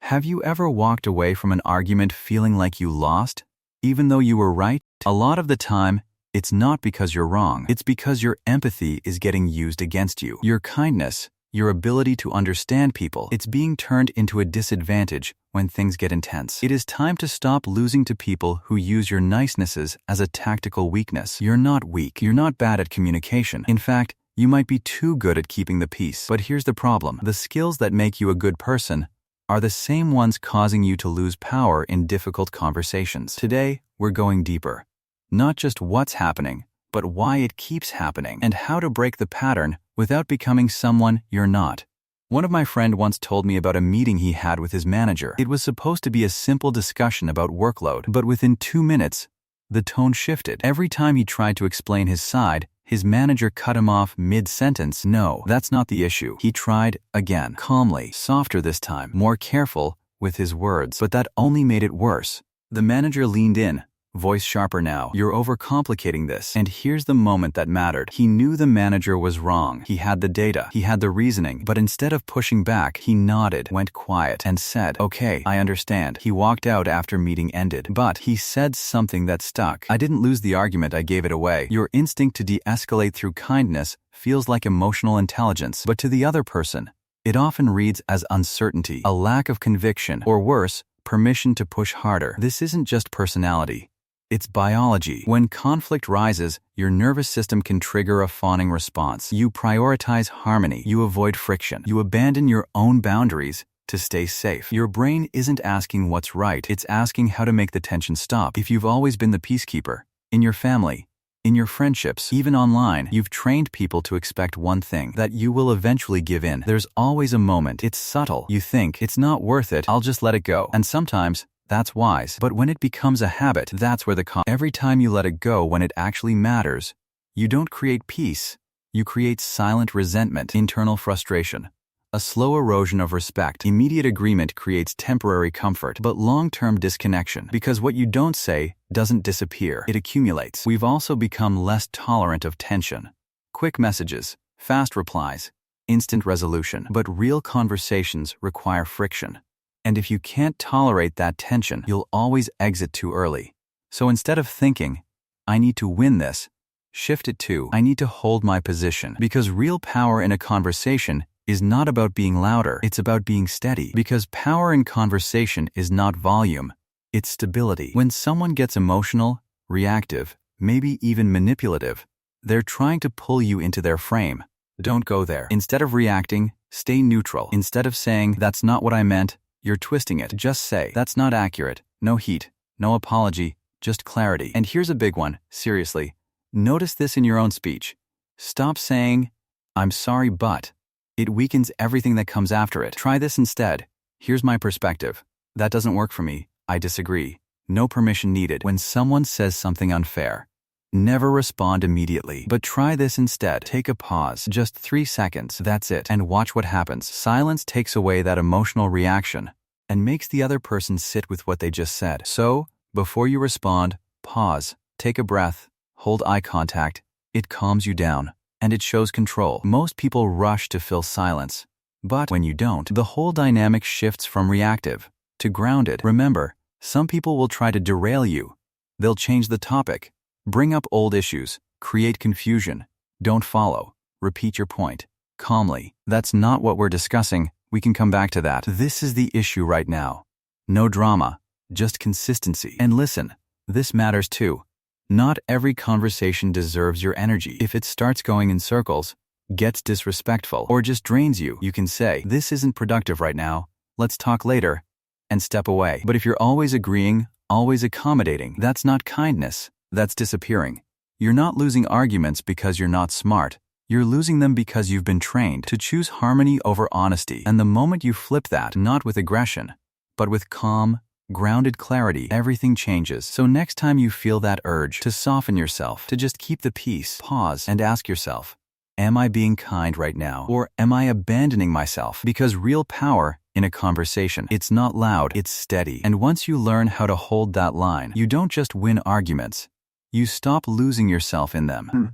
Have you ever walked away from an argument feeling like you lost, even though you were right? A lot of the time, it's not because you're wrong. It's because your empathy is getting used against you. Your kindness, your ability to understand people, it's being turned into a disadvantage when things get intense. It is time to stop losing to people who use your nicenesses as a tactical weakness. You're not weak. You're not bad at communication. In fact, you might be too good at keeping the peace. But here's the problem. The skills that make you a good person are the same ones causing you to lose power in difficult conversations. Today, we're going deeper. Not just what's happening, but why it keeps happening, and how to break the pattern without becoming someone you're not. One of my friends once told me about a meeting he had with his manager. It was supposed to be a simple discussion about workload, but within 2 minutes, the tone shifted. Every time he tried to explain his side, his manager cut him off mid-sentence. No, that's not the issue. He tried again, calmly, softer this time, more careful with his words, but that only made it worse. The manager leaned in, voice sharper now. You're overcomplicating this. And here's the moment that mattered. He knew the manager was wrong. He had the data. He had the reasoning. But instead of pushing back, he nodded, went quiet, and said, "Okay, I understand." He walked out after meeting ended. But he said something that stuck. "I didn't lose the argument, I gave it away." Your instinct to de-escalate through kindness feels like emotional intelligence. But to the other person, it often reads as uncertainty, a lack of conviction, or worse, permission to push harder. This isn't just personality. It's biology. When conflict rises, your nervous system can trigger a fawning response. You prioritize harmony. You avoid friction. You abandon your own boundaries to stay safe. Your brain isn't asking what's right. It's asking how to make the tension stop. If you've always been the peacekeeper, in your family, in your friendships, even online, you've trained people to expect one thing, that you will eventually give in. There's always a moment. It's subtle. You think, it's not worth it, I'll just let it go. And sometimes, that's wise. But when it becomes a habit, that's where every time you let it go when it actually matters, you don't create peace. You create silent resentment, internal frustration, a slow erosion of respect. Immediate agreement creates temporary comfort, but long-term disconnection. Because what you don't say doesn't disappear. It accumulates. We've also become less tolerant of tension. Quick messages, fast replies, instant resolution. But real conversations require friction. And if you can't tolerate that tension, you'll always exit too early. So instead of thinking, "I need to win this," shift it to, "I need to hold my position." Because real power in a conversation is not about being louder, it's about being steady. Because power in conversation is not volume, it's stability. When someone gets emotional, reactive, maybe even manipulative, they're trying to pull you into their frame. Don't go there. Instead of reacting, stay neutral. Instead of saying, "That's not what I meant," you're twisting it. Just say, "That's not accurate." No heat, no apology, just clarity. And here's a big one, seriously. Notice this in your own speech. Stop saying, "I'm sorry, but." It weakens everything that comes after it. Try this instead. "Here's my perspective. That doesn't work for me. I disagree." No permission needed. When someone says something unfair, never respond immediately. But try this instead. Take a pause, just 3 seconds, that's it, and watch what happens. Silence takes away that emotional reaction and makes the other person sit with what they just said. So, before you respond, pause, take a breath, hold eye contact. It calms you down, and it shows control. Most people rush to fill silence, but when you don't, the whole dynamic shifts from reactive to grounded. Remember, some people will try to derail you. They'll change the topic, bring up old issues, create confusion. Don't follow. Repeat your point calmly. "That's not what we're discussing. We can come back to that. This is the issue right now." No drama, just consistency. And listen, this matters too. Not every conversation deserves your energy. If it starts going in circles, gets disrespectful, or just drains you, you can say, "This isn't productive right now. Let's talk later," and step away. But if you're always agreeing, always accommodating, that's not kindness. That's disappearing. You're not losing arguments because you're not smart. You're losing them because you've been trained to choose harmony over honesty. And the moment you flip that, not with aggression, but with calm, grounded clarity, everything changes. So next time you feel that urge to soften yourself, to just keep the peace, pause and ask yourself, am I being kind right now? Or am I abandoning myself? Because real power in a conversation, it's not loud, it's steady. And once you learn how to hold that line, you don't just win arguments, you stop losing yourself in them.